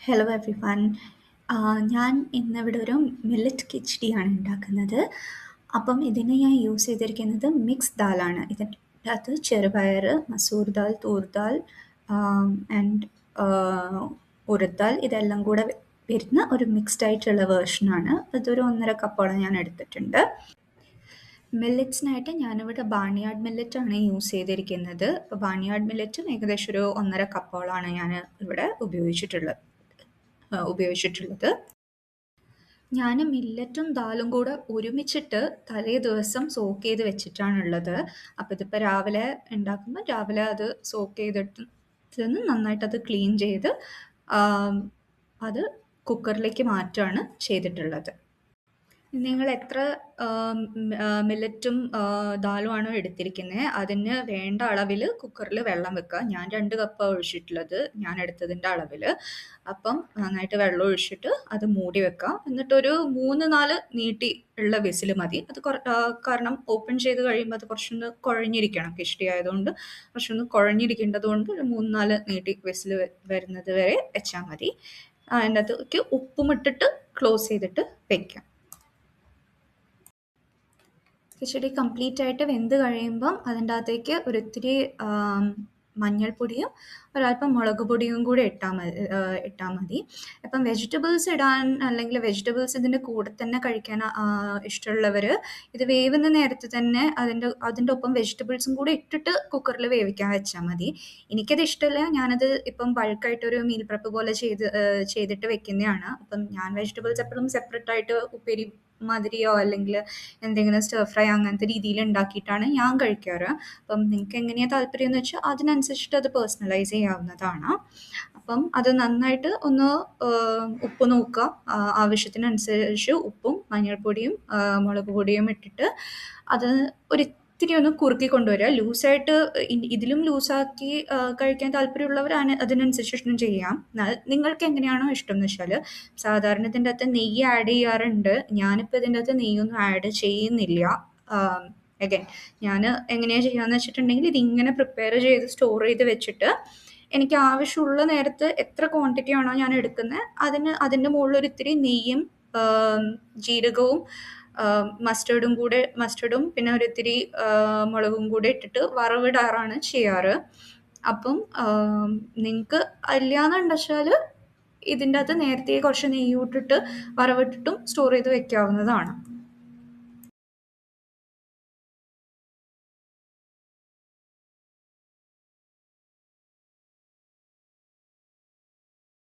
Hello every one. ഞാൻ ഇന്നിവിടെ ഒരു മില്ലറ്റ് കിച്ചടിയാണ് ഉണ്ടാക്കുന്നത്. അപ്പം ഇതിന് ഞാൻ യൂസ് ചെയ്തിരിക്കുന്നത് മിക്സ് ദാലാണ്. ഇതിൻ്റെ അകത്ത് ചെറുപയർ, മസൂർ ദാൽ, തൂർ ദാൽ ആൻഡ് ഉറദ് ദാൽ ഇതെല്ലാം കൂടെ വരുന്ന ഒരു മിക്സ്ഡ് ആയിട്ടുള്ള വേർഷനാണ്. ഇതൊരു 1.5 കപ്പോളം ഞാൻ എടുത്തിട്ടുണ്ട്. മില്ലറ്റ്സിനായിട്ട് ഞാനിവിടെ ബാർണിയാർഡ് മില്ലറ്റാണ് യൂസ് ചെയ്തിരിക്കുന്നത്. അപ്പോൾ ബാർണിയാർഡ് മില്ലറ്റും ഏകദേശം ഒരു 1.5 കപ്പോളാണ് ഞാൻ ഇവിടെ ഉപയോഗിച്ചിട്ടുള്ളത്. ഞാൻ മില്ലറ്റും ദാലും കൂടെ ഒരുമിച്ചിട്ട് തലേ ദിവസം സോക്ക് ചെയ്ത് വെച്ചിട്ടാണുള്ളത്. അപ്പോൾ ഇതിപ്പോൾ രാവിലെ ഉണ്ടാക്കുമ്പോൾ രാവിലെ അത് സോക്ക് ചെയ്തിട്ട് നന്നായിട്ട് അത് ക്ലീൻ ചെയ്ത് അത് കുക്കറിലേക്ക് മാറ്റുകയാണ് ചെയ്തിട്ടുള്ളത്. നിങ്ങൾ എത്ര മില്ലറ്റും ദാലും ആണോ എടുത്തിരിക്കുന്നത് അതിന് വേണ്ട അളവിൽ കുക്കറിൽ വെള്ളം വെക്കുക. ഞാൻ 2 കപ്പ് ഒഴിച്ചിട്ടുള്ളത് ഞാൻ എടുത്തതിൻ്റെ അളവിൽ. അപ്പം നന്നായിട്ട് വെള്ളം ഒഴിച്ചിട്ട് അത് മൂടി വെക്കാം. എന്നിട്ടൊരു 3-4 നീട്ടി ഉള്ള വിസിൽ മതി. അത് കാരണം ഓപ്പൺ ചെയ്ത് കഴിയുമ്പോൾ അത് കുറച്ചൊന്ന് കുഴഞ്ഞിരിക്കണം. കിഷ്ടി ആയതുകൊണ്ട് കുറച്ചൊന്ന് കുഴഞ്ഞിരിക്കേണ്ടത് കൊണ്ട് ഒരു 3-4 നീട്ടി വിസിൽ വരുന്നത് വരെ വെച്ചാൽ മതി. അതിൻ്റെ അകത്തേക്ക് ഉപ്പും ഇട്ടിട്ട് ക്ലോസ് ചെയ്തിട്ട് വെക്കാം. കിച്ചടി കംപ്ലീറ്റ് ആയിട്ട് വെന്ത് കഴിയുമ്പം അതിൻ്റെ അകത്തേക്ക് ഒരിത്തിരി മഞ്ഞൾപ്പൊടിയും ഒരല്പം മുളക് പൊടിയും കൂടി ഇട്ടാൽ മതി. ഇപ്പം വെജിറ്റബിൾസ് ഇടാൻ അല്ലെങ്കിൽ വെജിറ്റബിൾസ് ഇതിൻ്റെ കൂടെ തന്നെ കഴിക്കാൻ ഇഷ്ടമുള്ളവർ ഇത് വേവുന്ന നേരത്ത് തന്നെ അതിൻ്റെ ഒപ്പം വെജിറ്റബിൾസും കൂടി ഇട്ടിട്ട് കുക്കറിൽ വേവിക്കാൻ വെച്ചാൽ മതി. എനിക്കത് ഇഷ്ടമല്ല. ഞാനത് ഇപ്പം ബൾക്കായിട്ടൊരു മീൽ പ്രപ്പ് പോലെ ചെയ്തിട്ട് വെക്കുന്നതാണ്. അപ്പം ഞാൻ വെജിറ്റബിൾസ് എപ്പോഴും സെപ്പറേറ്റ് ആയിട്ട് ഉപ്പേരി മാതിരിയോ അല്ലെങ്കിൽ എന്തെങ്കിലും സ്റ്റർ ഫ്രൈ അങ്ങനത്തെ രീതിയിൽ ഉണ്ടാക്കിയിട്ടാണ് ഞാൻ കഴിക്കാറ്. അപ്പം നിങ്ങൾക്ക് എങ്ങനെയാണ് താല്പര്യം എന്ന് വെച്ചാൽ അതിനനുസരിച്ചിട്ട് അത് പേഴ്സണലൈസ് ചെയ്യാവുന്നതാണ്. അപ്പം അത് നന്നായിട്ട് ഒന്ന് ഉപ്പ് നോക്കുക. ആവശ്യത്തിനനുസരിച്ച് ഉപ്പും മഞ്ഞൾപ്പൊടിയും മുളക് പൊടിയും ഇട്ടിട്ട് അത് ഒരിത്തിരി ഒന്ന് കുറുക്കി കൊണ്ടുവരിക. ലൂസായിട്ട് ഇതിലും ലൂസാക്കി കഴിക്കാൻ താല്പര്യമുള്ളവരാണ് അതിനനുസരിച്ചിട്ടും ചെയ്യാം. നിങ്ങൾക്ക് എങ്ങനെയാണോ ഇഷ്ടം എന്ന് വെച്ചാൽ സാധാരണ ഇതിൻ്റെ അകത്ത് നെയ്യ് ആഡ് ചെയ്യാറുണ്ട്. ഞാനിപ്പോൾ ഇതിൻ്റെ അകത്ത് നെയ്യൊന്നും ആഡ് ചെയ്യുന്നില്ല. അഗൈൻ ഞാൻ എങ്ങനെയാണ് ചെയ്യാന്ന് വെച്ചിട്ടുണ്ടെങ്കിൽ ഇതിങ്ങനെ പ്രിപ്പയർ ചെയ്ത് സ്റ്റോർ ചെയ്ത് വെച്ചിട്ട് എനിക്ക് ആവശ്യമുള്ള നേരത്ത് എത്ര ക്വാണ്ടിറ്റി ആണോ ഞാൻ എടുക്കുന്നത് അതിൻ്റെ മുകളിൽ ഒരിത്തിരി നെയ്യും ജീരകവും മസ്റ്റർഡും പിന്നെ ഒരിത്തിരി മുളകും കൂടെ ഇട്ടിട്ട് വറവിടാറാണ് ചെയ്യാറ്. അപ്പം നിങ്ങൾക്ക് അല്ലാന്നുണ്ട് വെച്ചാൽ ഇതിൻ്റെ അകത്ത് നേരത്തെ കുറച്ച് നെയ്യ് ഇട്ടിട്ട് വറവിട്ടിട്ടും സ്റ്റോർ ചെയ്ത് വെക്കാവുന്നതാണ്.